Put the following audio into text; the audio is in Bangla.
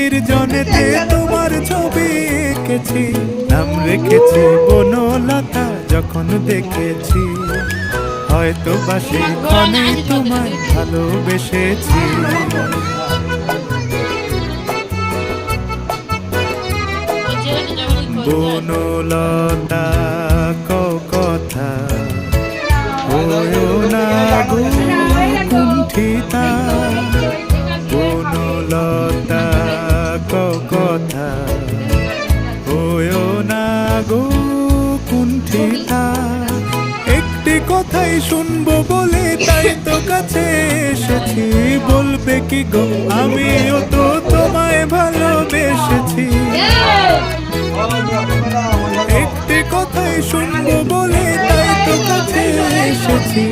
নির্জনেতে তোমার ছবি এঁকেছি, নাম রেখেছি বনলতা যখন দেখেছি, হয়তো বা সেখানে তোমায় ভালোবেসেছি। বনলতা কথা হয়ো না গো কুণ্ঠিতা, বনলতা কথা হয়ো না গো কুণ্ঠিতা। একটি কথাই শুনবো বলে তাই তো কাছে এসেছি, বলবে কি গো আমিও তো তোমায় ভালোবেসেছি। একটি কথাই শুনবো বলে তাই তো কাছে এসেছি।